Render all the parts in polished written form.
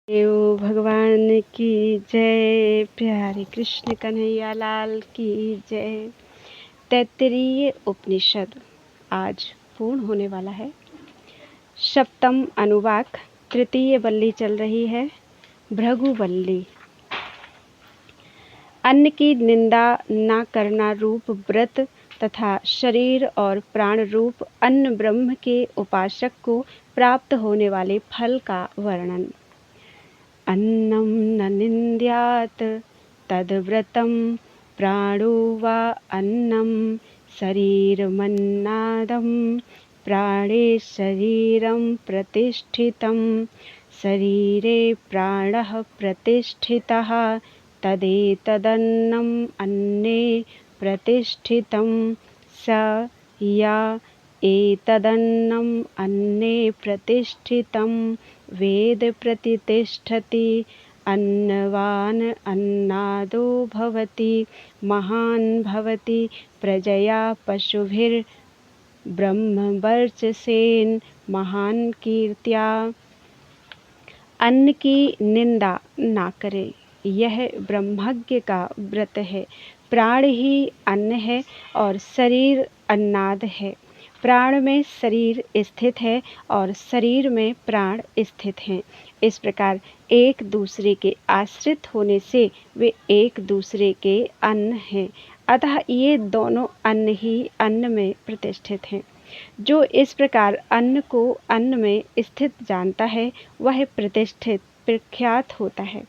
देव भगवान की जय। प्यारे कृष्ण कन्हैया लाल की जय। तैत्तिरीय उपनिषद आज पूर्ण होने वाला है। सप्तम अनुवाक तृतीय वल्ली चल रही है, भृगुवल्ली। अन्न की निंदा न करना रूप व्रत तथा शरीर और प्राण रूप अन्न ब्रह्म के उपासक को प्राप्त होने वाले फल का वर्णन। अन्नं न निन्द्यात् तद्व्रतं प्राणो वा अन्नं शरीरमन्नादं प्राणे शरीरं प्रतिष्ठितं शरीरे प्राणः प्रतिष्ठितः तदेतदन्नम् अन्ने प्रतिष्ठितं स या एतदन्नम् अन्ने प्रतिष्ठितं वेद प्रतिष्ठति अन्नवान् अन्नादो भवति महान् भवति प्रजया पशुभिर्ब्रह्मवर्चसेन महान् कीर्त्या। अन्न की निंदा ना करे, यह ब्रह्मज्ञ का व्रत है। प्राण ही अन्न है और शरीर अन्नाद है। प्राण में शरीर स्थित है और शरीर में प्राण स्थित हैं। इस प्रकार एक दूसरे के आश्रित होने से वे एक दूसरे के अन्न हैं। अतः ये दोनों अन्न ही अन्न में प्रतिष्ठित हैं। जो इस प्रकार अन्न को अन्न में स्थित जानता है वह प्रतिष्ठित प्रख्यात होता है,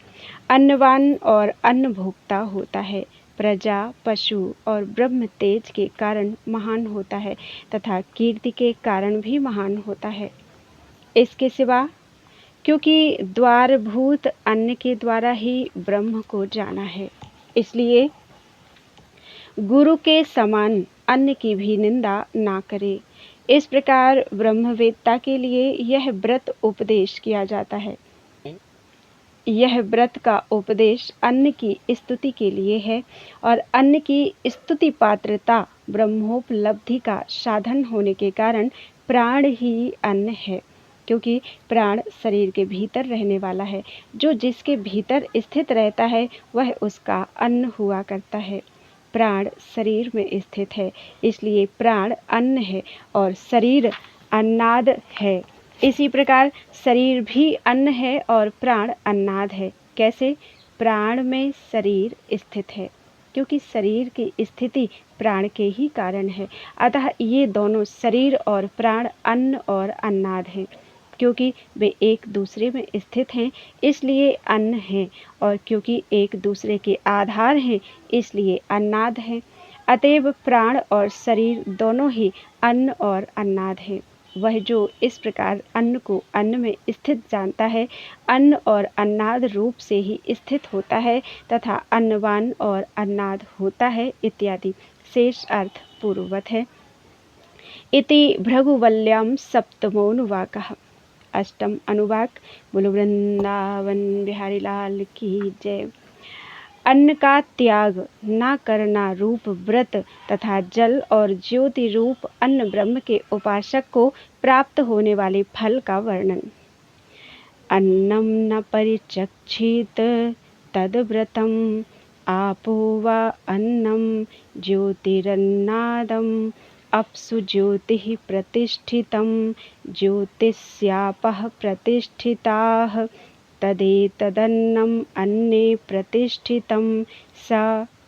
अन्नवान और अन्न भोक्ता होता है। प्रजा पशु और ब्रह्म तेज के कारण महान होता है तथा कीर्ति के कारण भी महान होता है। इसके सिवा क्योंकि द्वारभूत अन्न के द्वारा ही ब्रह्म को जाना है, इसलिए गुरु के समान अन्न की भी निंदा ना करे। इस प्रकार ब्रह्मवेत्ता के लिए यह व्रत उपदेश किया जाता है। यह व्रत का उपदेश अन्न की स्तुति के लिए है और अन्न की स्तुति पात्रता ब्रह्मोपलब्धि का साधन होने के कारण प्राण ही अन्न है, क्योंकि प्राण शरीर के भीतर रहने वाला है। जो जिसके भीतर स्थित रहता है वह उसका अन्न हुआ करता है। प्राण शरीर में स्थित है, इसलिए प्राण अन्न है और शरीर अन्नाद है। इसी प्रकार शरीर भी अन्न है और प्राण अन्नाद है। कैसे? प्राण में शरीर स्थित है, क्योंकि शरीर की स्थिति प्राण के ही कारण है। अतः ये दोनों शरीर और प्राण अन्न और अन्नाद हैं। क्योंकि वे एक दूसरे में स्थित हैं इसलिए अन्न हैं, और क्योंकि एक दूसरे के आधार हैं इसलिए अन्नाद हैं। अतएव प्राण और शरीर दोनों ही अन्न और अन्नाद हैं। वह जो इस प्रकार अन्न को अन्न में स्थित जानता है, अन्न और अन्नाद रूप से ही स्थित होता है तथा अन्नवान और अन्नाद होता है इत्यादि शेष अर्थ पूर्ववत है। इति भृगुवल्यां सप्तमोनुवाकः। अष्टम अनुवाक। बोलो वृंदावन बिहारी लाल की जय। अन्न का त्याग न करना रूप व्रत तथा जल और ज्योति रूप अन्न ब्रह्म के उपासक को प्राप्त होने वाले फल का वर्णन। अन्नम न परिचक्षित तद्व्रतम आपो वा अन्नम ज्योतिरन्नादम अप्सु ज्योतिः प्रतिष्ठितं ज्योतिष्यापः प्रतिष्ठिताः तदेतदन्नम् अन्ने प्रतिष्ठितं स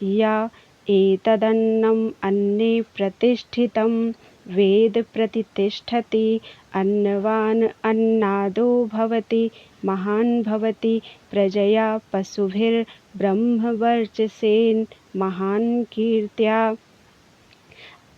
या एतदन्नम् अन्ने प्रतिष्ठितं वेद प्रतिष्ठति अन्नवान् अन्नादो भवति महान् भवति प्रजया पशुभिर्ब्रह्मवर्चसेन महान् कीर्त्या।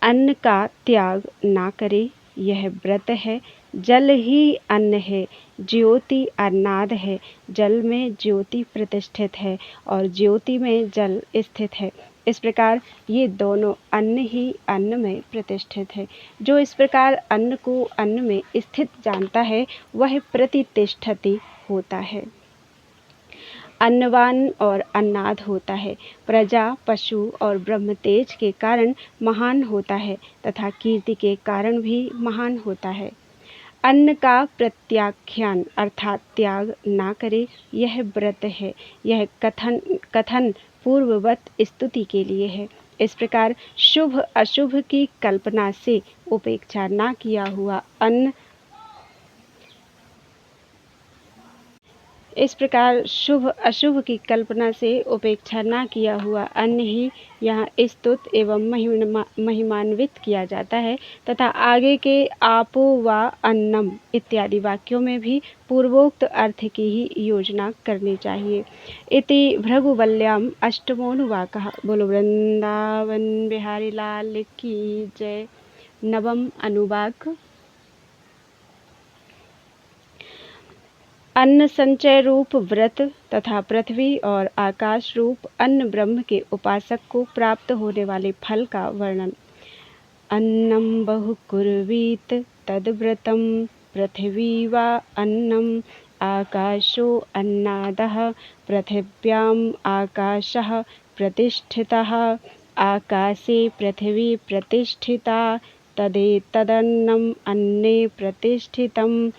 अन्न का त्याग ना करे, यह व्रत है। जल ही अन्न है, ज्योति अन्नाद है। जल में ज्योति प्रतिष्ठित है और ज्योति में जल स्थित है। इस प्रकार ये दोनों अन्न ही अन्न में प्रतिष्ठित है। जो इस प्रकार अन्न को अन्न में स्थित जानता है वह प्रतिष्ठति होता है, अन्नवान और अन्नाद होता है। प्रजा पशु और ब्रह्म तेज के कारण महान होता है तथा कीर्ति के कारण भी महान होता है। अन्न का प्रत्याख्यान अर्थात त्याग ना करे, यह व्रत है। यह कथन पूर्ववत स्तुति के लिए है। इस प्रकार शुभ अशुभ की कल्पना से उपेक्षा ना किया हुआ अन्न इस प्रकार शुभ अशुभ की कल्पना से उपेक्षा न किया हुआ अन्न ही यहाँ स्तुत एवं महिमान्वित किया जाता है तथा आगे के आपो व अन्नम इत्यादि वाक्यों में भी पूर्वोक्त अर्थ की ही योजना करनी चाहिए। इति भृगुवल्याम अष्टमोनुवाकः। बोलो वृंदावन बिहारी लाल की जय। नवम अनुवाक। अन्न संचय रूप व्रत तथा पृथ्वी और आकाश रूप अन्न ब्रह्म के उपासक को प्राप्त होने वाले फल का वर्णन। अन्नम बहुकुर्वीत तद्व्रतम पृथिवी वा अन्नम आकाशो अन्नादः पृथिव्याम आकाशः प्रतिष्ठितः आकाशे पृथिवी प्रतिष्ठिता तदेतदन्नम अन्ने प्रतिष्ठितं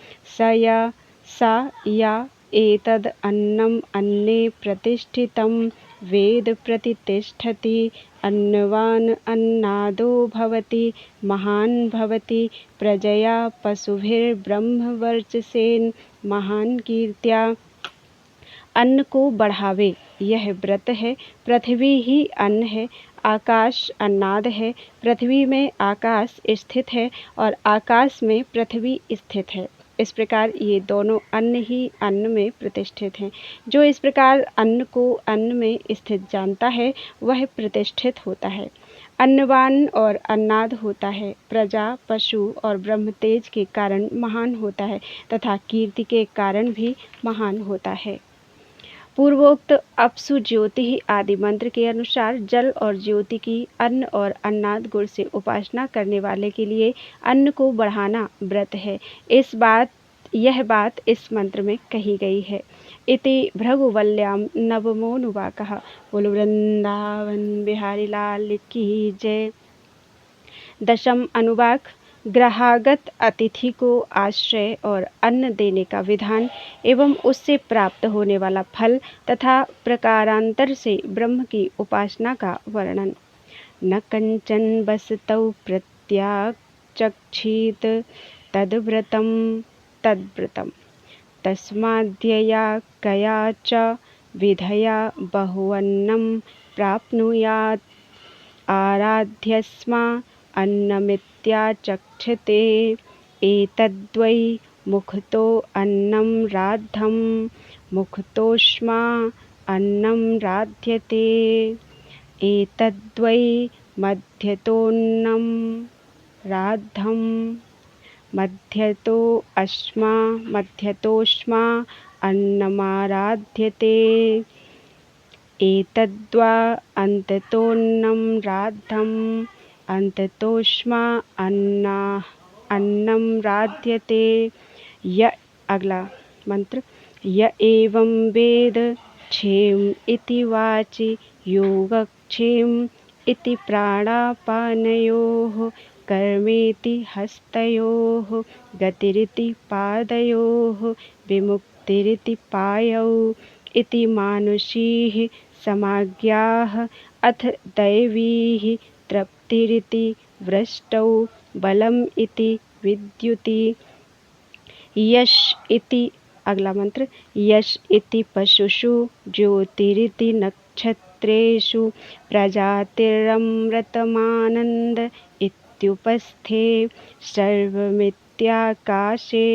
सा या एतद् अन्नम् अन्ने प्रतिष्ठितं वेद प्रतितिष्ठति। अन्नवान् अन्नादो भवति महान् भवति प्रजया पशुभिर्ब्रह्मवर्चसेन महान् कीर्त्या। अन्न को बढ़ावे, यह व्रत है। पृथ्वी ही अन्न है, आकाश अन्नाद है। पृथ्वी में आकाश स्थित है और आकाश में पृथ्वी स्थित है। इस प्रकार ये दोनों अन्न ही अन्न में प्रतिष्ठित हैं। जो इस प्रकार अन्न को अन्न में स्थित जानता है वह प्रतिष्ठित होता है, अन्नवान और अन्नाद होता है, प्रजा पशु और ब्रह्म तेज के कारण महान होता है तथा कीर्ति के कारण भी महान होता है। पूर्वोक्त अपसु ज्योति आदि मंत्र के अनुसार जल और ज्योति की अन्न और अन्नाद गुण से उपासना करने वाले के लिए अन्न को बढ़ाना व्रत है। यह बात इस मंत्र में कही गई है। इति भृगुवल्याम नवमोनुवाकः। बोलो वृंदावन बिहारी लाल की जय। दशम अनुवाक। ग्रहागत अतिथि को आश्रय और अन्न देने का विधान एवं उससे प्राप्त होने वाला फल तथा प्रकारांतर से ब्रह्म की उपासना का वर्णन। न कंचन बसतौ प्रत्याचक्षीत तद्व्रतम तस्माद्यया कया च विधया बहुवन्नं प्राप्नुयात् आराध्यस्मा अन्नमित्याचक्षते। एतद्वै मुखतो अन्नं राद्धं मुखतोष्मा अन्नं राध्यते। एतद्वै मध्यतोन्नं राद्धं मध्यतोष्मा अन्नमाराध्यते। एतद्वा अन्ततोन्नं राद्धं अन्ततोष्मा अन्नं राध्यते। अगला मंत्र। य एवं वेद क्षेम इति वाचि योगक्षेम इति प्राणापानयोः कर्मेति हस्तयोः गतिरिति पादयोः विमुक्तिरिति पायौ इति मानुषीः समाज्ञाः अथ दैवीः तृप्तिरिति वृष्टौ बलम् इति विद्युति। यश इति अगला मंत्र। यश इति पशुषु ज्योतिरिति नक्षत्रेषु प्रजातिरमृतमानन्द इत्युपस्थे सर्वमित्याकाशे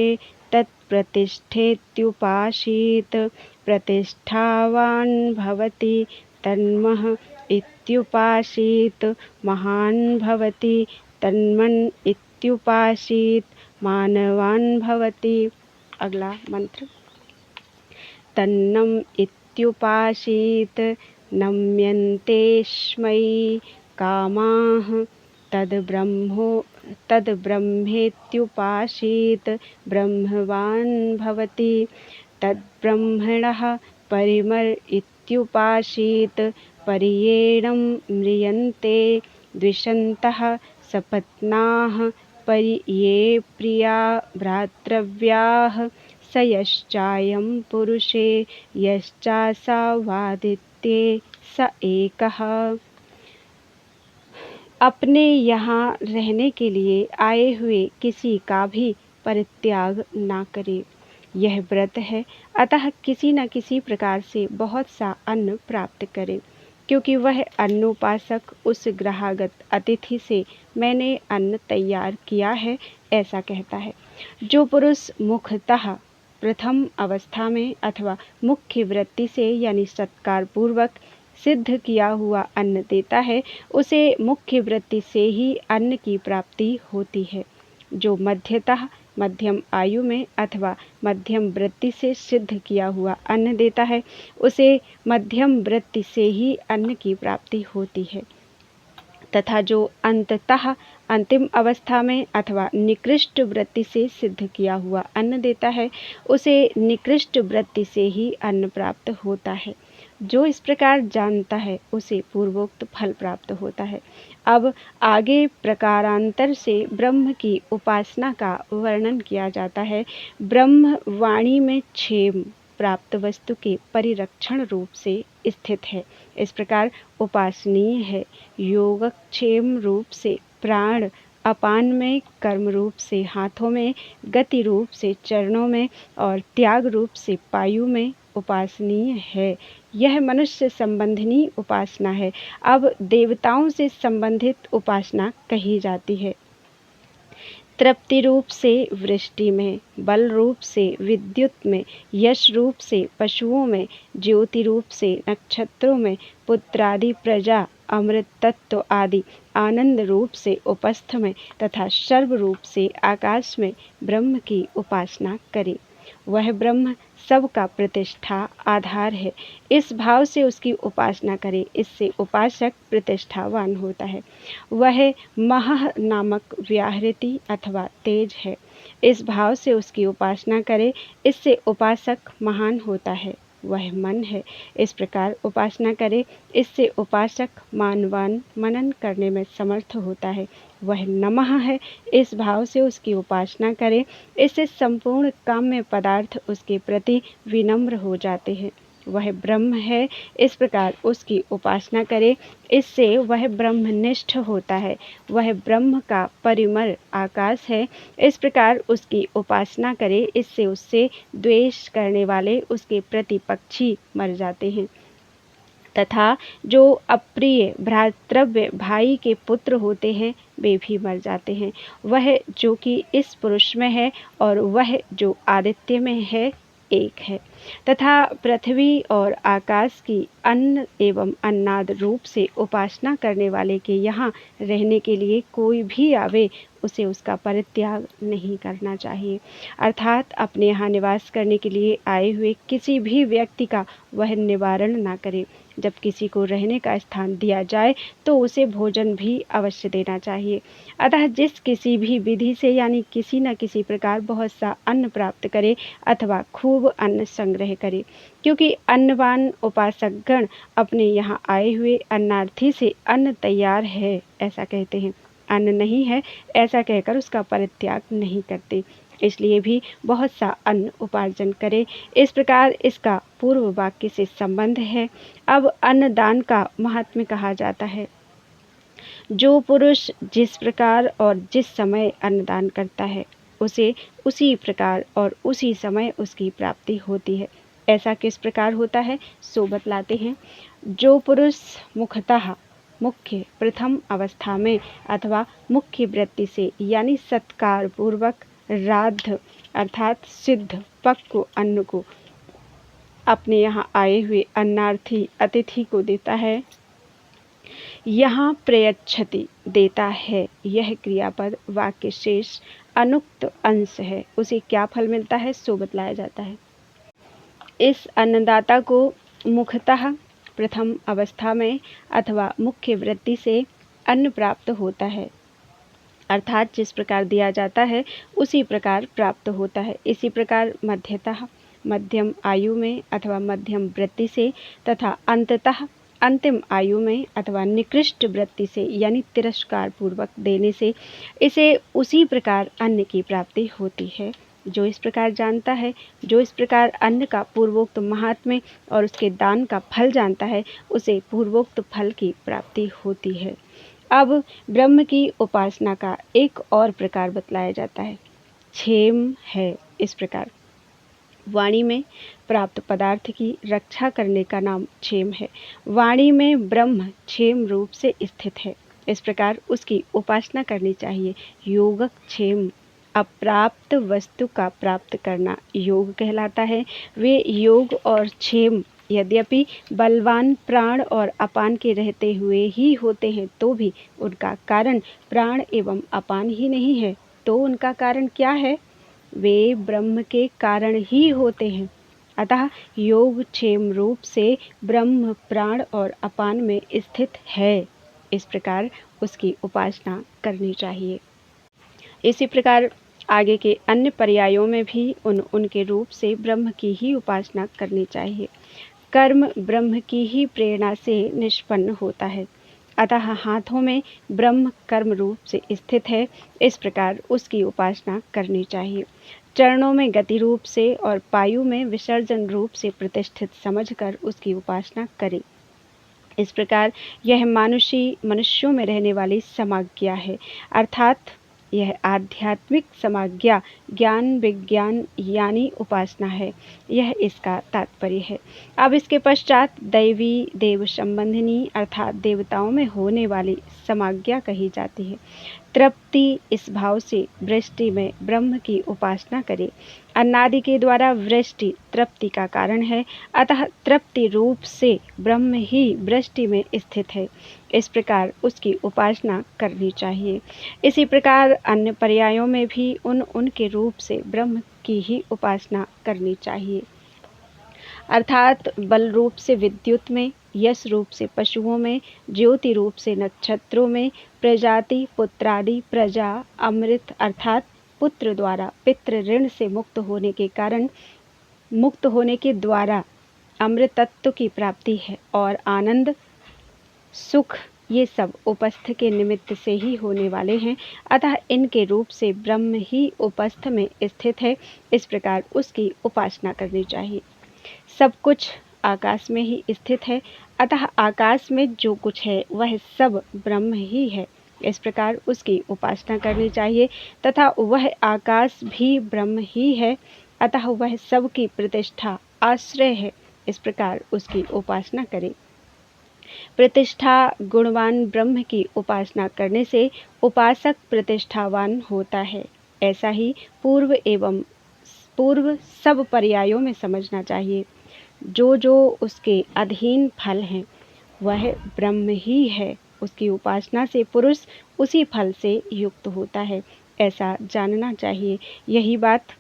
तत्प्रतिष्ठेत्युपासीत। प्रतिष्ठावान् भवति तन्मः इत्युपासीत। महान् भवति तन्मन् इत्युपासीत। मानवान् भवति। अगला मंत्र। तन्नम इत्युपासीत नम्यन्तेष्मै कामाः तद्ब्रह्मेत्युपासीत। ब्रह्मवान् भवति तद्ब्रह्मणः परिमर इत्युपासीत। पर्येणं म्रियन्ते द्विषन्तः सपत्नाः परि ये प्रिया भ्रातृव्याः स यश्चायं पुरुषे यश्चासावादित्ये स एकः। अपने यहाँ रहने के लिए आए हुए किसी का भी परित्याग ना करे, यह व्रत है। अतः किसी न किसी प्रकार से बहुत सा अन्न प्राप्त करे, क्योंकि वह अन्नोपासक उस ग्रहागत अतिथि से मैंने अन्न तैयार किया है ऐसा कहता है। जो पुरुष मुखतः प्रथम अवस्था में अथवा मुख्य वृत्ति से यानी सत्कार पूर्वक सिद्ध किया हुआ अन्न देता है, उसे मुख्य वृत्ति से ही अन्न की प्राप्ति होती है। जो मध्यतः मध्यम आयु में अथवा मध्यम वृत्ति से सिद्ध किया हुआ अन्न देता है, उसे मध्यम वृत्ति से ही अन्न की प्राप्ति होती है। तथा जो अंततः अंतिम अवस्था में अथवा निकृष्ट वृत्ति से सिद्ध किया हुआ अन्न देता है, उसे निकृष्ट वृत्ति से ही अन्न प्राप्त होता है। जो इस प्रकार जानता है उसे पूर्वोक्त फल प्राप्त होता है। अब आगे प्रकारांतर से ब्रह्म की उपासना का वर्णन किया जाता है। ब्रह्म वाणी में क्षेम प्राप्त वस्तु के परिरक्षण रूप से स्थित है, इस प्रकार उपासनीय है। योगक्षेम रूप से प्राण, अपान में, कर्म रूप से हाथों में, गति रूप से चरणों में और त्याग रूप से पायु में उपासनीय है। यह मनुष्य संबंधिनी उपासना है। अब देवताओं से संबंधित उपासना कही जाती है। तृप्ति रूप से वृष्टि में, बल रूप से विद्युत में, यश रूप से पशुओं में, ज्योति रूप से नक्षत्रों में, पुत्रादि प्रजा, अमृत तत्व आदि आनंद रूप से उपस्थ में तथा सर्व रूप से आकाश में ब्रह्म की उपासना करे। वह ब्रह्म सबका प्रतिष्ठा आधार है। इस भाव से उसकी उपासना करे, इससे उपासक प्रतिष्ठावान होता है। वह मह नामक व्याहृति अथवा तेज है। इस भाव से उसकी उपासना करे, इससे उपासक महान होता है। वह मन है। इस प्रकार उपासना करे, इससे उपासक मानवान मनन करने में समर्थ होता है। वह नमः है। इस भाव से उसकी उपासना करे, इससे संपूर्ण काम्य पदार्थ उसके प्रति विनम्र हो जाते हैं। वह ब्रह्म है। इस प्रकार उसकी उपासना करे, इससे वह ब्रह्मनिष्ठ होता है। वह ब्रह्म का परिमल आकाश है। इस प्रकार उसकी उपासना करे, इससे उससे द्वेष करने वाले उसके प्रतिपक्षी मर जाते हैं। तथा जो अप्रिय भ्रातृव्य भाई के पुत्र होते हैं, वे भी मर जाते हैं। वह जो कि इस पुरुष में है और वह जो आदित्य में है, एक है। तथा पृथ्वी और आकाश की अन्न एवं अन्नाद रूप से उपासना करने वाले के यहाँ रहने के लिए कोई भी आवे, उसे उसका परित्याग नहीं करना चाहिए। अर्थात अपने यहाँ निवास करने के लिए आए हुए किसी भी व्यक्ति का वह निवारण ना करे। जब किसी को रहने का स्थान दिया जाए तो उसे भोजन भी अवश्य देना चाहिए। अतः जिस किसी भी विधि से यानी किसी न किसी प्रकार बहुत सा अन्न प्राप्त करे अथवा खूब अन्न संग्रह करे, क्योंकि अन्नवान उपासक गण अपने यहाँ आए हुए अन्नार्थी से अन्न तैयार है ऐसा कहते हैं। अन्न नहीं है ऐसा कहकर उसका परित्याग नहीं करते। इसलिए भी बहुत सा अन्न उपार्जन करे। इस प्रकार इसका पूर्व वाक्य से संबंध है। अब अन्नदान का महात्म्य कहा जाता है। जो पुरुष जिस प्रकार और जिस समय अन्नदान करता है, उसे उसी प्रकार और उसी समय उसकी प्राप्ति होती है। ऐसा किस प्रकार होता है, सो बतलाते हैं। जो पुरुष मुखतः मुख्य प्रथम अवस्था में अथवा मुख्य वृत्ति से यानी सत्कार पूर्वक राध अर्थात सिद्ध पक्व अन्न को अपने यहाँ आए हुए अन्नार्थी अतिथि को देता है, यहाँ प्रयच्छति देता है, यह क्रियापद वाक्य शेष अनुक्त अंश है। उसे क्या फल मिलता है सो बतलाया जाता है। इस अन्नदाता को मुखतः प्रथम अवस्था में अथवा मुख्य वृत्ति से अन्न प्राप्त होता है, अर्थात जिस प्रकार दिया जाता है उसी प्रकार प्राप्त होता है। इसी प्रकार मध्यतः मध्यम आयु में अथवा मध्यम वृत्ति से तथा अंततः अंतिम आयु में अथवा निकृष्ट वृत्ति से यानी तिरस्कार पूर्वक देने से इसे उसी प्रकार अन्न की प्राप्ति होती है। जो इस प्रकार जानता है, जो इस प्रकार अन्न का पूर्वोक्त महात्म्य और उसके दान का फल जानता है, उसे पूर्वोक्त फल की प्राप्ति होती है। अब ब्रह्म की उपासना का एक और प्रकार बतलाया जाता है, क्षेम है। इस प्रकार वाणी में प्राप्त पदार्थ की रक्षा करने का नाम क्षेम है। वाणी में ब्रह्म क्षेम रूप से स्थित है, इस प्रकार उसकी उपासना करनी चाहिए। योग क्षेम, अप्राप्त वस्तु का प्राप्त करना योग कहलाता है। वे योग और क्षेम यद्यपि बलवान प्राण और अपान के रहते हुए ही होते हैं, तो भी उनका कारण प्राण एवं अपान ही नहीं है। तो उनका कारण क्या है? वे ब्रह्म के कारण ही होते हैं। अतः योग क्षेम रूप से ब्रह्म प्राण और अपान में स्थित है, इस प्रकार उसकी उपासना करनी चाहिए। इसी प्रकार आगे के अन्य पर्यायों में भी उनके रूप से ब्रह्म की ही उपासना करनी चाहिए। कर्म ब्रह्म की ही प्रेरणा से निष्पन्न होता है, अतः हाथों में ब्रह्म कर्म रूप से स्थित है, इस प्रकार उसकी उपासना करनी चाहिए। चरणों में गति रूप से और पायु में विसर्जन रूप से प्रतिष्ठित समझकर उसकी उपासना करें। इस प्रकार यह मनुष्यों में रहने वाली समाज्ञा है, अर्थात यह आध्यात्मिक समाज्ञा ज्ञान विज्ञान यानी उपासना है, यह इसका तात्पर्य है। अब इसके पश्चात दैवी देव संबंधिनी अर्थात देवताओं में होने वाली समाज्ञा कही जाती है। तृप्ति, इस भाव से वृष्टि में ब्रह्म की उपासना करें। अन्नादि के द्वारा वृष्टि तृप्ति का कारण है, अतः तृप्ति रूप से ब्रह्म ही वृष्टि में स्थित है, इस प्रकार उसकी उपासना करनी चाहिए। इसी प्रकार अन्य पर्यायों में भी उनके रूप से ब्रह्म की ही उपासना करनी चाहिए, अर्थात बल रूप से विद्युत में, यश रूप से पशुओं में, ज्योति रूप से नक्षत्रों में, प्रजाति पुत्रादि प्रजा अमृत अर्थात पुत्र द्वारा पितृ ऋण से मुक्त होने के द्वारा अमृतत्व की प्राप्ति है, और आनंद सुख ये सब उपस्थ के निमित्त से ही होने वाले हैं, अतः इनके रूप से ब्रह्म ही उपस्थ में स्थित है, इस प्रकार उसकी उपासना करनी चाहिए। सब कुछ आकाश में ही स्थित है, अतः आकाश में जो कुछ है वह सब ब्रह्म ही है, इस प्रकार उसकी उपासना करनी चाहिए। तथा वह आकाश भी ब्रह्म ही है, अतः वह सब की प्रतिष्ठा आश्रय है, इस प्रकार उसकी उपासना करें। प्रतिष्ठा गुणवान ब्रह्म की उपासना करने से उपासक प्रतिष्ठावान होता है, ऐसा ही पूर्व सब पर्यायों में समझना चाहिए। जो उसके अधीन फल हैं वह ब्रह्म ही है, उसकी उपासना से पुरुष उसी फल से युक्त होता है, ऐसा जानना चाहिए। यही बात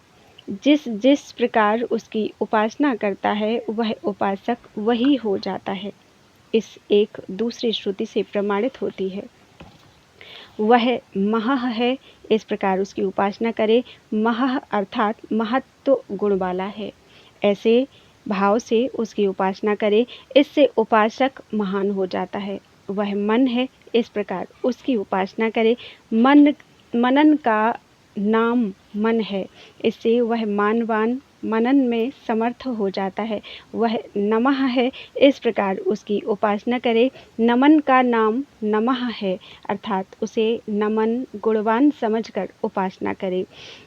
जिस प्रकार उसकी उपासना करता है वह उपासक वही हो जाता है, इस एक दूसरी श्रुति से प्रमाणित होती है। वह महः है, इस प्रकार उसकी उपासना करे। महः अर्थात महत्व गुण वाला है, ऐसे भाव से उसकी उपासना करे, इससे उपासक महान हो जाता है। वह मन है, इस प्रकार उसकी उपासना करे। मनन का नाम मन है, इससे वह मानवान मनन में समर्थ हो जाता है। वह नमः है, इस प्रकार उसकी उपासना करे। नमन का नाम नमः है, अर्थात उसे नमन गुणवान समझकर उपासना करे।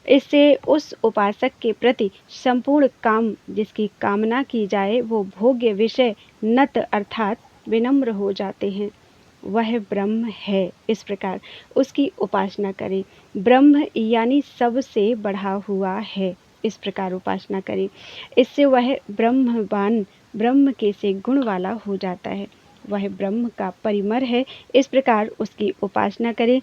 इससे उस उपासक के प्रति संपूर्ण काम जिसकी कामना की जाए वो भोग्य विषय नत अर्थात विनम्र हो जाते हैं। वह ब्रह्म है, इस प्रकार उसकी उपासना करें। ब्रह्म यानी सबसे बढ़ा हुआ है, इस प्रकार उपासना करें। इससे वह ब्रह्मवान ब्रह्म के से गुण वाला हो जाता है। वह ब्रह्म का परिमर है, इस प्रकार उसकी उपासना करें।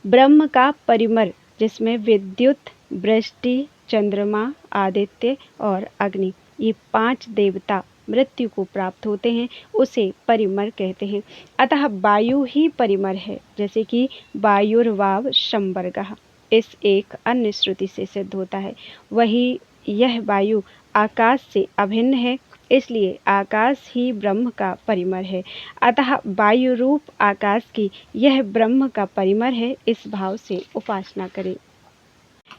ब्रह्म का परिमर जिसमें विद्युत, वृष्टि, चंद्रमा, आदित्य और अग्नि ये 5 देवता मृत्यु को प्राप्त होते हैं, उसे परिमर कहते हैं। अतः वायु ही परिमर है, जैसे कि वायुर्वाव संवर्गः इस एक अन्य श्रुति से सिद्ध होता है। वही यह वायु आकाश से अभिन्न है, इसलिए आकाश ही ब्रह्म का परिमर है। अतः वायु रूप आकाश की यह ब्रह्म का परिमर है, इस भाव से उपासना करें।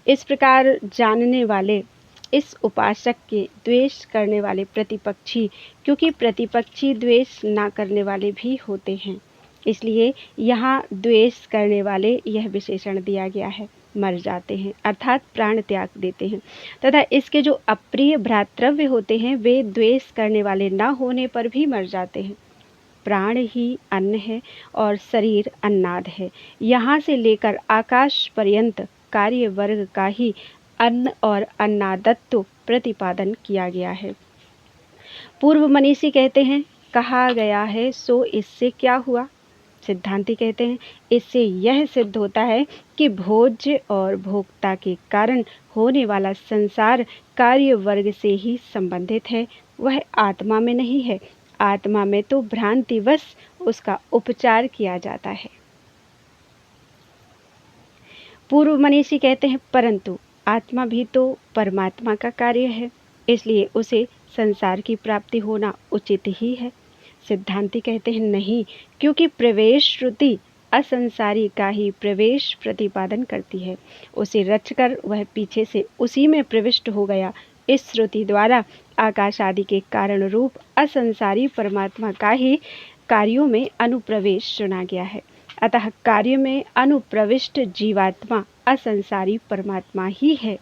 इस प्रकार जानने वाले इस उपासक के द्वेष करने वाले प्रतिपक्षी, क्योंकि प्रतिपक्षी द्वेष ना करने वाले भी होते हैं, इसलिए यहाँ द्वेष करने वाले यह विशेषण दिया गया है, मर जाते हैं अर्थात प्राण त्याग देते हैं। तथा इसके जो अप्रिय भ्रातृव्य होते हैं वे द्वेष करने वाले न होने पर भी मर जाते हैं। प्राण ही अन्न है और शरीर अन्नाद है। यहाँ से लेकर आकाश पर्यंत कार्य वर्ग का ही अन्न और अन्नादत्व प्रतिपादन किया गया है। पूर्व मनीषी कहते हैं कहा गया है सो इससे क्या हुआ। सिद्धांती कहते हैं इससे यह सिद्ध होता है कि भोज्य और भोक्ता के कारण होने वाला संसार कार्य वर्ग से ही संबंधित है, वह आत्मा में नहीं है। आत्मा में तो भ्रांतिवश उसका उपचार किया जाता है। पूर्व मनीषी कहते हैं परंतु आत्मा भी तो परमात्मा का कार्य है, इसलिए उसे संसार की प्राप्ति होना उचित ही है। सिद्धांती कहते हैं नहीं, क्योंकि प्रवेश श्रुति असंसारी का ही प्रवेश प्रतिपादन करती है। उसे रचकर वह पीछे से उसी में प्रविष्ट हो गया। इस श्रुति द्वारा आकाश आदि के कारण रूप असंसारी परमात्मा का ही कार्यों में अनुप्रवेश चुना गया है। अतः कार्य में अनुप्रविष्ट जीवात्मा असंसारी परमात्मा ही है।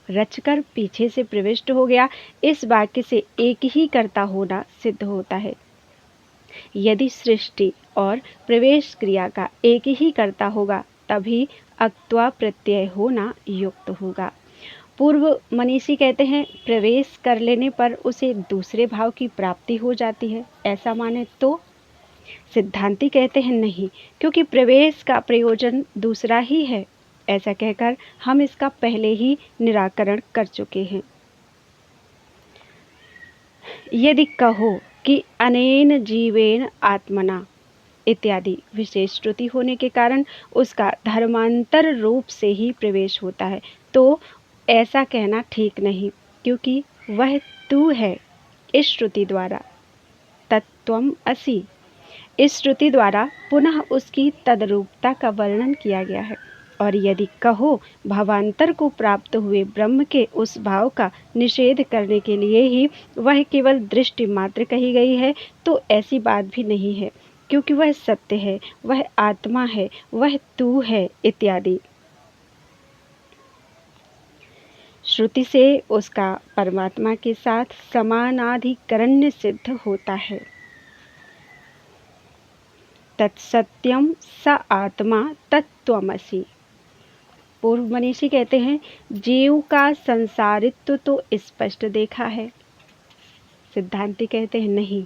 रचकर पीछे से प्रविष्ट हो गया, इस वाक्य से एक ही कर्ता होना सिद्ध होता है। यदि सृष्टि और प्रवेश क्रिया का एक ही कर्ता होगा तभी अक्त्वा प्रत्यय होना युक्त होगा। पूर्व मनीषी कहते हैं प्रवेश कर लेने पर उसे दूसरे भाव की प्राप्ति हो जाती है, ऐसा माने तो। सिद्धांती कहते हैं नहीं, क्योंकि प्रवेश का प्रयोजन दूसरा ही है। ऐसा कहकर हम इसका पहले ही निराकरण कर चुके हैं। यदि कहो कि अनेन जीवेन आत्मना इत्यादि विशेष श्रुति होने के कारण उसका धर्मांतर रूप से ही प्रवेश होता है, तो ऐसा कहना ठीक नहीं, क्योंकि वह तू है। इस श्रुति द्वारा तत्त्वम् असि, इस श्रुति द्वारा पुनः उसकी तदरूपता का वर्णन किया गया है। और यदि कहो भावांतर को प्राप्त हुए ब्रह्म के उस भाव का निषेध करने के लिए ही वह केवल दृष्टि मात्र कही गई है, तो ऐसी बात भी नहीं है, क्योंकि वह सत्य है, वह आत्मा है, वह तू है इत्यादि। श्रुति से उसका परमात्मा के साथ समानाधिकरण्य सिद्ध होता है। तत्सत्यम स आत्मा तत्त्वमसि। पूर्व मनीषी कहते हैं जीव का संसारित्व तो स्पष्ट देखा है। सिद्धांती कहते हैं नहीं,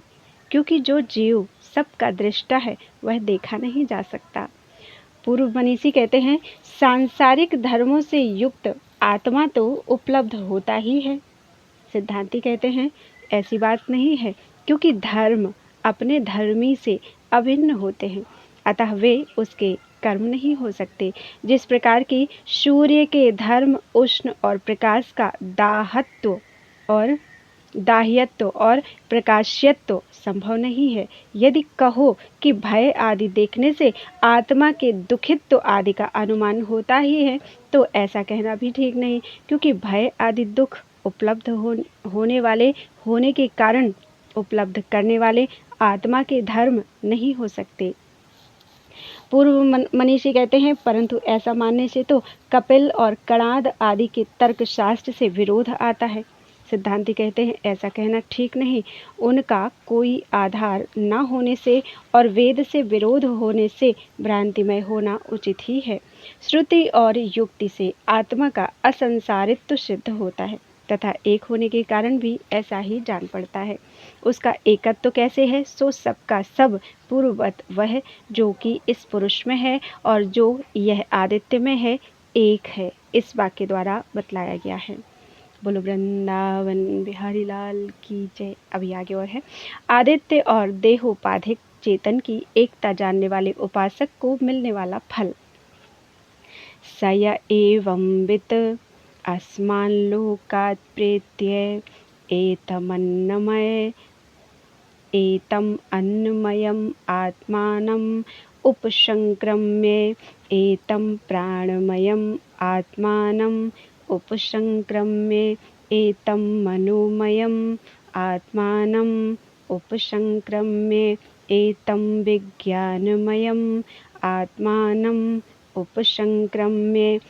क्योंकि जो जीव सबका दृष्टा है वह देखा नहीं जा सकता। पूर्व मनीषी कहते हैं सांसारिक धर्मों से युक्त आत्मा तो उपलब्ध होता ही है। सिद्धांती कहते हैं ऐसी बात नहीं है, क्योंकि धर्म अपने धर्मी से अभिन्न होते हैं, अतः वे उसके कर्म नहीं हो सकते। जिस प्रकार की सूर्य के धर्म उष्ण और प्रकाश का दाहत्व और दाह्यत्व और प्रकाश्यत्व संभव नहीं है। यदि कहो कि भय आदि देखने से आत्मा के दुखित्व आदि का अनुमान होता ही है, तो ऐसा कहना भी ठीक नहीं, क्योंकि भय आदि दुख उपलब्ध होने वाले होने के कारण उपलब्ध करने वाले आत्मा के धर्म नहीं हो सकते। पूर्व मनीषी कहते हैं परंतु ऐसा मानने से तो कपिल और कणाद आदि के तर्कशास्त्र से विरोध आता है। सिद्धांती कहते हैं ऐसा कहना ठीक नहीं, उनका कोई आधार न होने से और वेद से विरोध होने से भ्रांतिमय होना उचित ही है। श्रुति और युक्ति से आत्मा का असंसारित्व सिद्ध होता है, तथा एक होने के कारण भी ऐसा ही जान पड़ता है। उसका एकत्व तो कैसे है, सो सबका सब पूर्ववत वह जो कि इस पुरुष में है और जो यह आदित्य में है एक है, इस वाक्य द्वारा बतलाया गया है। बोलो वृंदावन बिहारी लाल की जय। अभी आगे और है आदित्य और देहोपाधिक चेतन की एकता जानने वाले उपासक को मिलने वाला फल। सय एवं वित अस्मान लोकात् प्रेत्य एतमन्नमय एतम् अन्नमयम् आत्मानम् उपसंक्रम्य एतं प्राणमयम् आत्मानम् उपसंक्रम्य एतं मनोमयम् आत्मानम् उपसंक्रम्य एतं विज्ञानमयम् आत्मानम् उपसंक्रम्य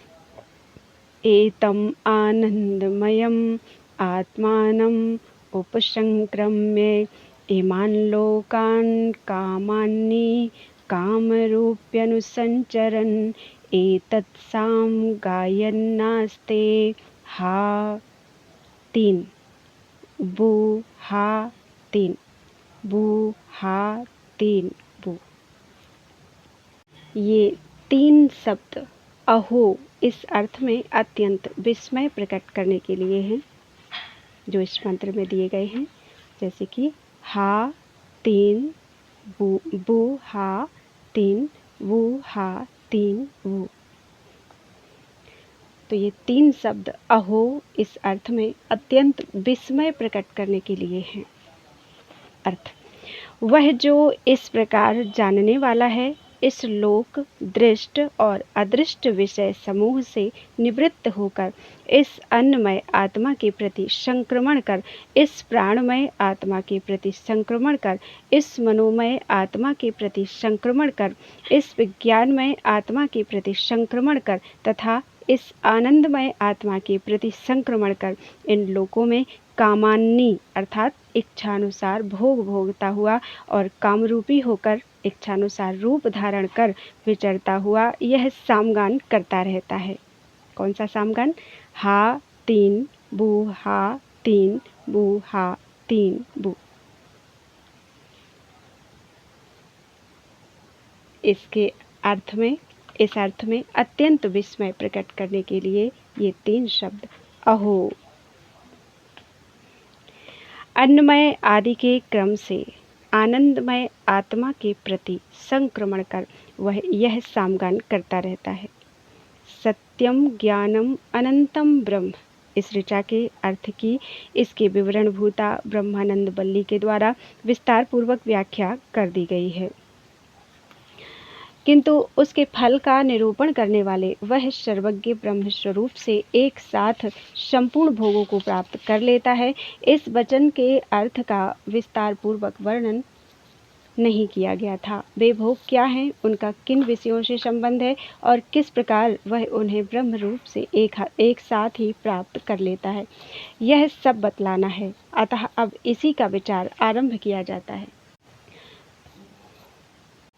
एतम् आनन्दमयम् आत्मानम् उपसंक्रम्य इमान् लोकान् कामान्नि कामरूप्यनुसञ्चरन् एतत्सां गायन्नास्ते हा 3 बू हा 3 बू हा 3 बू। ये 3 शब्द अहो इस अर्थ में अत्यंत विस्मय प्रकट करने के लिए हैं जो इस मंत्र में दिए गए हैं, जैसे कि हा 3 बू बू हा 3 वू हा 3 वू। तो ये 3 शब्द अहो इस अर्थ में अत्यंत विस्मय प्रकट करने के लिए हैं। अर्थ, वह जो इस प्रकार जानने वाला है, इस लोक दृष्ट और अदृष्ट विषय समूह से निवृत्त होकर इस अन्नमय आत्मा के प्रति संक्रमण कर, इस प्राणमय आत्मा के प्रति संक्रमण कर, इस मनोमय आत्मा के प्रति संक्रमण कर, इस विज्ञानमय आत्मा के प्रति संक्रमण कर तथा इस आनंदमय आत्मा के प्रति संक्रमण कर इन लोकों में कामान्नी अर्थात इच्छानुसार भोग भोगता हुआ और कामरूपी होकर इच्छानुसार रूप धारण कर विचरता हुआ यह सामगान करता रहता है। कौन सा सामगान? हा 3 बू हा 3 बू हा 3 बू। इस अर्थ में अत्यंत विस्मय प्रकट करने के लिए ये 3 शब्द अहो। अन्नमय आदि के क्रम से आनंदमय आत्मा के प्रति संक्रमण कर वह यह सामगान करता रहता है। सत्यम ज्ञानम अनंतम ब्रह्म इस ऋचा के अर्थ की इसके विवरण भूता ब्रह्मानंद बल्ली के द्वारा विस्तार पूर्वक व्याख्या कर दी गई है, किंतु उसके फल का निरूपण करने वाले वह सर्वज्ञ ब्रह्म स्वरूप से एक साथ संपूर्ण भोगों को प्राप्त कर लेता है। इस वचन के अर्थ का विस्तार पूर्वक वर्णन नहीं किया गया था। वे भोग क्या हैं, उनका किन विषयों से संबंध है और किस प्रकार वह उन्हें ब्रह्म रूप से एक साथ ही प्राप्त कर लेता है, यह सब बतलाना है। अतः अब इसी का विचार आरंभ किया जाता है।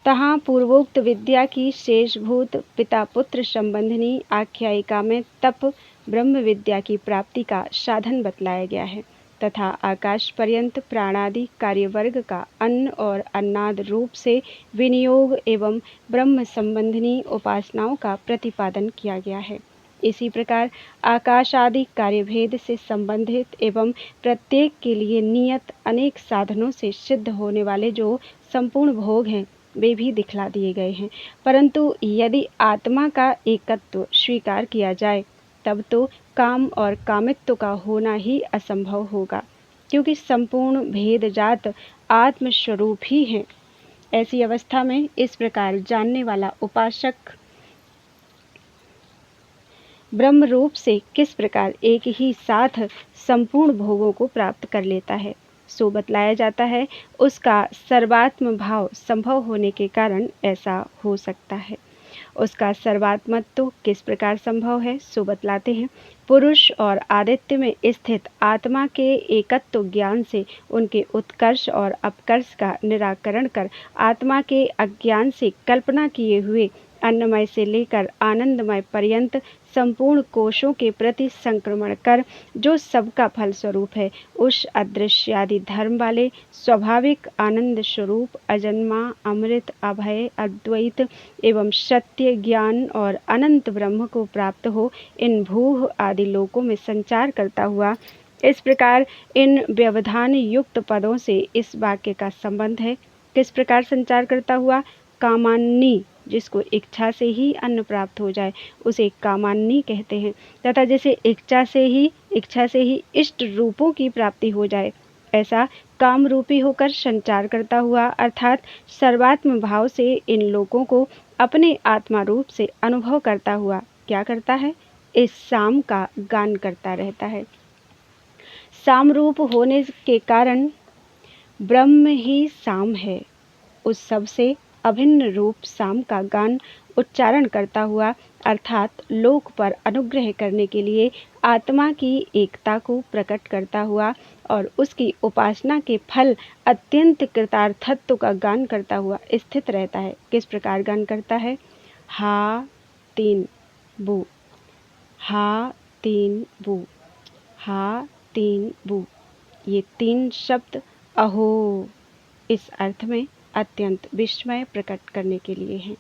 तहाँ पूर्वोक्त विद्या की शेषभूत पिता पुत्र संबंधिनी आख्यायिका में तप ब्रह्म विद्या की प्राप्ति का साधन बतलाया गया है तथा आकाश पर्यंत प्राणादि कार्यवर्ग का अन्न और अन्नाद रूप से विनियोग एवं ब्रह्म संबंधिनी उपासनाओं का प्रतिपादन किया गया है। इसी प्रकार आकाश आदि कार्यभेद से संबंधित एवं प्रत्येक के लिए नियत अनेक साधनों से सिद्ध होने वाले जो संपूर्ण भोग हैं वे भी दिखला दिए गए हैं। परंतु यदि आत्मा का एकत्व स्वीकार किया जाए तब तो काम और कामित्व का होना ही असंभव होगा, क्योंकि संपूर्ण भेदजात आत्मस्वरूप ही है। ऐसी अवस्था में इस प्रकार जानने वाला उपासक ब्रह्म रूप से किस प्रकार एक ही साथ संपूर्ण भोगों को प्राप्त कर लेता है, सो बतलाया जाता है। उसका सर्वात्म भाव संभव होने के कारण ऐसा हो सकता है। उसका सर्वात्मत्व किस प्रकार संभव है, सो बतलाते हैं। पुरुष और आदित्य में स्थित आत्मा के एकत्व ज्ञान से उनके उत्कर्ष और अपकर्ष का निराकरण कर आत्मा के अज्ञान से कल्पना किए हुए अन्नमय से लेकर आनंदमय पर्यंत संपूर्ण कोशों के प्रति संक्रमण कर जो सबका फल स्वरूप है, उस अदृश्यादि धर्म वाले स्वाभाविक आनंद स्वरूप अजन्मा अमृत अभय अद्वैत एवं सत्य ज्ञान और अनंत ब्रह्म को प्राप्त हो इन भूह आदि लोकों में संचार करता हुआ। इस प्रकार इन व्यवधान युक्त पदों से इस वाक्य का संबंध है। किस प्रकार संचार करता हुआ? कामान्नी जिसको इच्छा से ही अन्न प्राप्त हो जाए उसे कामान्नी कहते हैं, तथा जैसे इच्छा से ही इष्ट रूपों की प्राप्ति हो जाए ऐसा काम रूपी होकर संचार करता हुआ अर्थात सर्वात्म भाव से इन लोगों को अपने आत्मा रूप से अनुभव करता हुआ क्या करता है, इस साम का गान करता रहता है। साम रूप होने के कारण ब्रह्म ही साम है। उस सबसे अभिन्न रूप साम का गान उच्चारण करता हुआ अर्थात लोक पर अनुग्रह करने के लिए आत्मा की एकता को प्रकट करता हुआ और उसकी उपासना के फल अत्यंत कृतार्थत्व का गान करता हुआ स्थित रहता है। किस प्रकार गान करता है? हा तीन बू, हा तीन बू, हा तीन बू, ये तीन शब्द अहो इस अर्थ में अत्यंत विस्मय प्रकट करने के लिए हैं।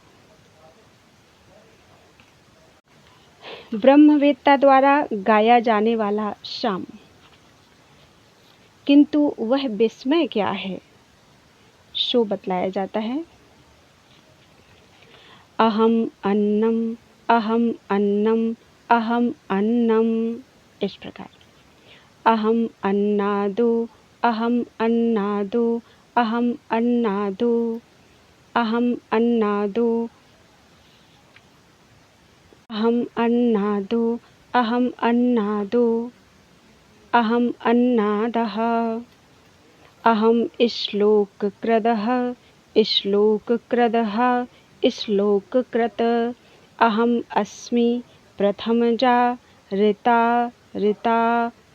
ब्रह्मवेत्ता द्वारा गाया जाने वाला साम, किंतु वह विस्मय क्या है सो बतलाया जाता है। अहम अन्नम, अहम अन्नम, अहम अन्नम, इस प्रकार अहम अन्नादो, अहम अन्नादो, अहम अन्नादो, अहम अन्नादो, अहम अन्नादो, अहम अन्नादो, अहम अन्नादः, अहम श्लोककृदः, श्लोककृदः, श्लोककृत, अहम अस्मि प्रथमजा ऋता ऋता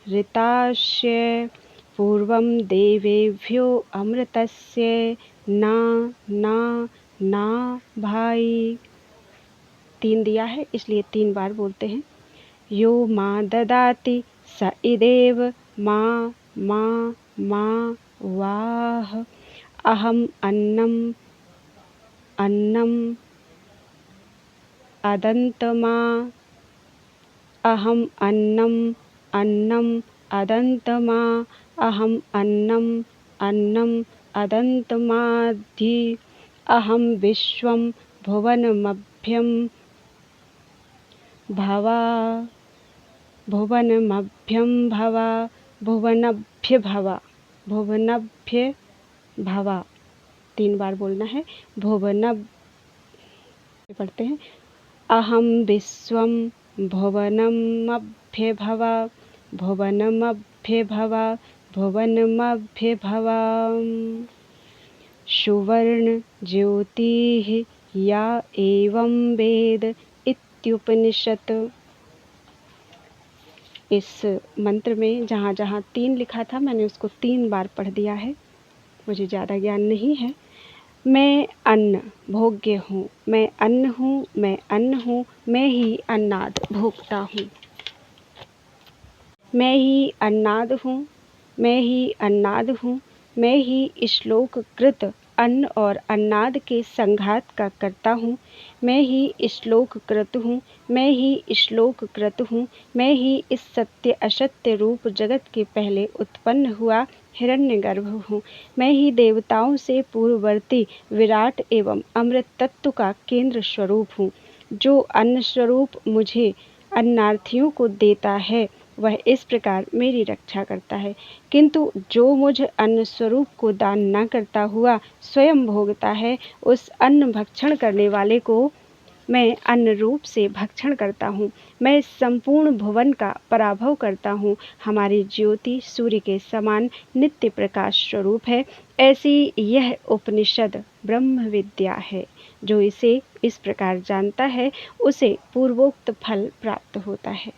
ऋतास्य, पूर्वं देवेभ्यो अमृतस्य ना ना ना भाई। तीन दिया है इसलिए तीन बार बोलते हैं। यो माँ ददाति स इदेव माँ माँ माँ वाह, अहम अन्नम अन्नम अदंतमा, अहम अन्नम अन्नम अदंतमा, अहम अन्नम अन्नम अदंतमाधि, अहम विश्वम भुवनमभ्यम भवा, भुवनमभ्यम भवा, भुवनभ्य भवा, भुवनभ्य भवा, तीन बार बोलना है। भुवनभ पढ़ते हैं। अहम विश्वम भुवनमभ्य भवा, भुवनमभ्य भवा, भुवनमभ्य भवा, सुवर्ण ज्योतिः या एवं वेद इत्युपनिषत्। इस मंत्र में जहाँ जहाँ तीन लिखा था मैंने उसको तीन बार पढ़ दिया है, मुझे ज़्यादा ज्ञान नहीं है। मैं अन्न भोग्य हूँ, मैं अन्न हूँ, मैं अन्न हूँ, मैं ही अन्नाद भोगता हूँ, मैं ही अन्नाद हूँ, मैं ही अन्नाद हूँ, मैं ही श्लोककृत अन्न और अन्नाद के संघात का करता हूँ, मैं ही श्लोककृत हूँ, मैं ही श्लोककृत हूँ, मैं ही इस सत्य असत्य रूप जगत के पहले उत्पन्न हुआ हिरण्यगर्भ हूँ, मैं ही देवताओं से पूर्ववर्ती विराट एवं अमृत तत्व का केंद्र स्वरूप हूँ। जो अन्न स्वरूप मुझे अन्नार्थियों को देता है वह इस प्रकार मेरी रक्षा करता है, किंतु जो मुझ अन्न स्वरूप को दान न करता हुआ स्वयं भोगता है उस अन्न भक्षण करने वाले को मैं अन्न रूप से भक्षण करता हूँ। मैं संपूर्ण भुवन का पराभव करता हूँ। हमारी ज्योति सूर्य के समान नित्य प्रकाश स्वरूप है। ऐसी यह उपनिषद ब्रह्म विद्या है। जो इसे इस प्रकार जानता है उसे पूर्वोक्त फल प्राप्त होता है।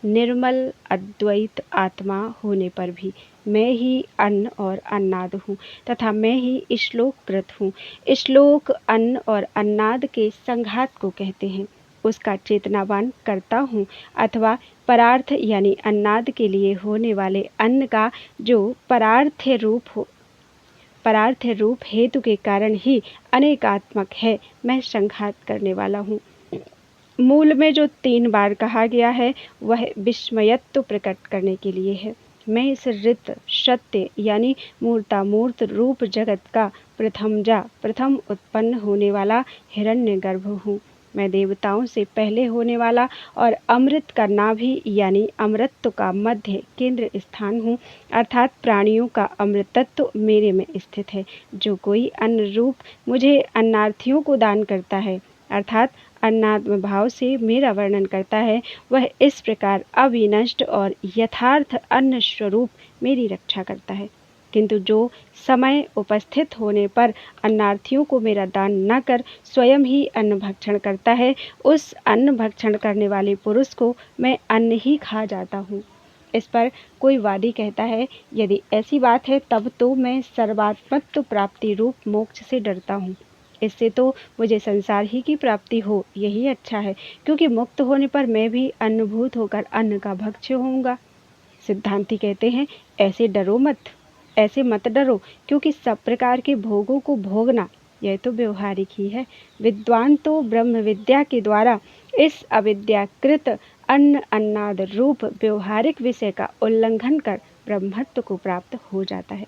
निर्मल अद्वैत आत्मा होने पर भी मैं ही अन्न और अन्नाद हूँ तथा मैं ही श्लोककृत हूँ। श्लोक अन्न और अन्नाद के संघात को कहते हैं। उसका चेतनावान करता हूँ अथवा परार्थ यानी अन्नाद के लिए होने वाले अन्न का जो परार्थ रूप हेतु के कारण ही अनेकात्मक है, मैं संघात करने वाला हूँ। मूल में जो तीन बार कहा गया है वह विस्मयत्व प्रकट करने के लिए है। मैं इस ऋत सत्य यानी मूर्तामूर्त रूप जगत का प्रथम उत्पन्न होने वाला हिरण्यगर्भ हूँ। मैं देवताओं से पहले होने वाला और अमृत का नाभि यानी अमृतत्व का मध्य केंद्र स्थान हूँ, अर्थात प्राणियों का अमृतत्व मेरे में स्थित है। जो कोई अन्न रूप मुझे अन्नार्थियों को दान करता है, अर्थात अन्नात्म भाव से मेरा वर्णन करता है, वह इस प्रकार अविनष्ट और यथार्थ अन्न स्वरूप मेरी रक्षा करता है। किंतु जो समय उपस्थित होने पर अन्नार्थियों को मेरा दान न कर स्वयं ही अन्न भक्षण करता है, उस अन्न भक्षण करने वाले पुरुष को मैं अन्न ही खा जाता हूँ। इस पर कोई वादी कहता है, यदि ऐसी बात है तब तो मैं सर्वात्मत्व प्राप्ति रूप मोक्ष से डरता हूँ। इससे तो मुझे संसार ही की प्राप्ति हो, यही अच्छा है, क्योंकि मुक्त होने पर मैं भी अन्नभूत होकर अन्न का भक्ष्य होऊंगा। सिद्धांती कहते हैं, ऐसे मत डरो, क्योंकि सब प्रकार के भोगों को भोगना यह तो व्यवहारिक ही है। विद्वान तो ब्रह्म विद्या के द्वारा इस अविद्याकृत अन्नाद रूप व्यवहारिक विषय का उल्लंघन कर ब्रह्मत्व को प्राप्त हो जाता है।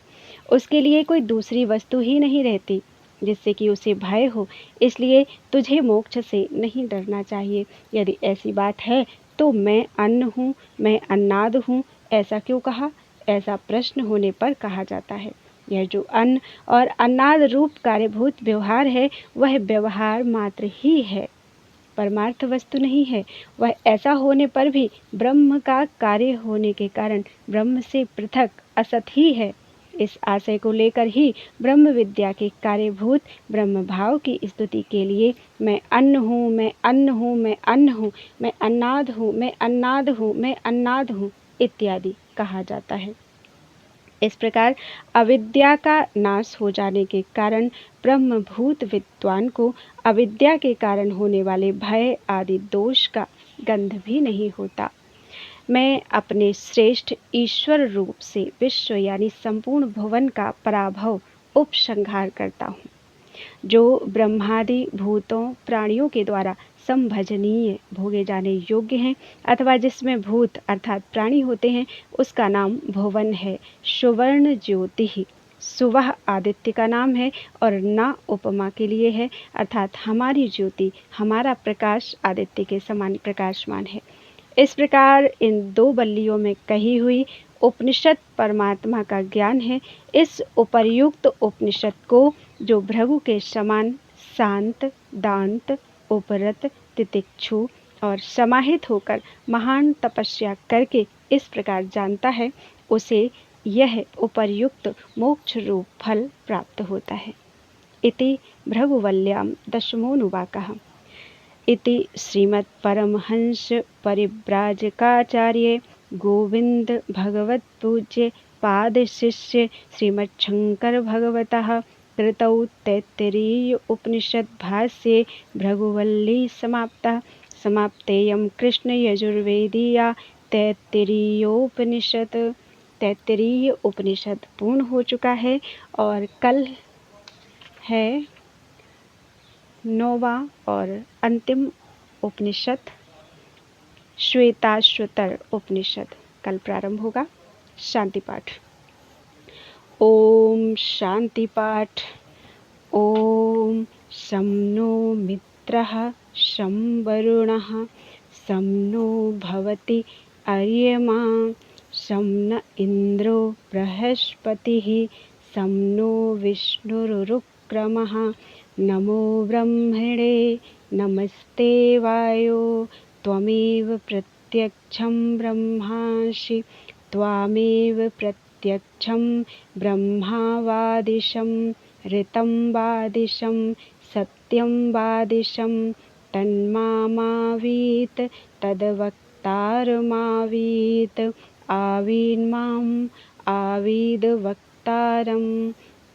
उसके लिए कोई दूसरी वस्तु ही नहीं रहती जिससे कि उसे भय हो, इसलिए तुझे मोक्ष से नहीं डरना चाहिए। यदि ऐसी बात है तो मैं अन्न हूँ, मैं अन्नाद हूँ, ऐसा क्यों कहा? ऐसा प्रश्न होने पर कहा जाता है, यह जो अन्न और अन्नाद रूप कार्यभूत व्यवहार है, वह व्यवहार मात्र ही है, परमार्थ वस्तु नहीं है। वह ऐसा होने पर भी ब्रह्म का कार्य होने के कारण ब्रह्म से पृथक असत ही है। इस आशय को लेकर ही ब्रह्म विद्या के कार्यभूत ब्रह्म भाव की स्तुति के लिए मैं अन्न हूँ, मैं अन्न हूँ, मैं अन्न हूँ, मैं अन्नाद हूँ, मैं अन्नाद हूँ, मैं अन्नाद हूँ इत्यादि कहा जाता है। इस प्रकार अविद्या का नाश हो जाने के कारण ब्रह्मभूत विद्वान को अविद्या के कारण होने वाले भय आदि दोष का गंध भी नहीं होता। मैं अपने श्रेष्ठ ईश्वर रूप से विश्व यानी संपूर्ण भुवन का पराभव उपसंहार करता हूँ। जो ब्रह्मादि भूतों प्राणियों के द्वारा संभजनीय भोगे जाने योग्य हैं, अथवा जिसमें भूत अर्थात प्राणी होते हैं, उसका नाम भुवन है। सुवर्ण ज्योति ही सुवह आदित्य का नाम है और ना उपमा के लिए है, अर्थात हमारी ज्योति, हमारा प्रकाश आदित्य के समान प्रकाशमान है। इस प्रकार इन दो बल्लियों में कही हुई उपनिषद परमात्मा का ज्ञान है। इस उपर्युक्त उपनिषद को जो भृगु के समान शांत, दांत, उपरत, तितिक्षु और समाहित होकर महान तपस्या करके इस प्रकार जानता है, उसे यह उपर्युक्त मोक्ष रूप फल प्राप्त होता है। इति भृगुवल्यां दशमोनुवाकः। इति श्रीमत्परमहंस परिव्राजकाचार्य गोविंद भगवत्पूज्य पादशिष्य श्रीमच्छंकर भगवतः कृतौ तैत्तिरीय उपनिषद भाष्ये भृगुवल्ली समाप्ता। समाप्तेयं कृष्ण यजुर्वेदीया तैत्तिरीय उपनिषद पूर्ण हो चुका है और कल है 9वां और अंतिम उपनिषद श्वेताश्वतर उपनिषद कल प्रारंभ होगा। शांति पाठ। ओम शांति पाठ। ओम शं नो मित्रः शं वरुणः शं नो भवति अर्यमा शं न इन्द्रो बृहस्पतिः शं नो विष्णुरुक्रमः नमो ब्रह्मणे नमस्ते वायो त्वमेव प्रत्यक्षं ब्रह्मासि त्वामेव प्रत्यक्षं ब्रह्मावादिशं ऋतं वादिशं सत्यं वादिशं तन्मामावीत तद्वक्तारमावीत आवीन्माम् आवीद्वक्तारम्।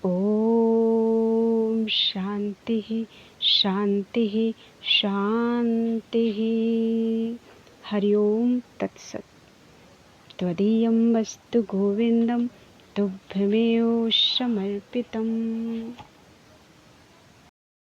ओम शांति शांति शांति। हरि ओम तत्सत्। त्वदीयं वस्तु गोविंदं तुभ्यमेव समर्पितम्।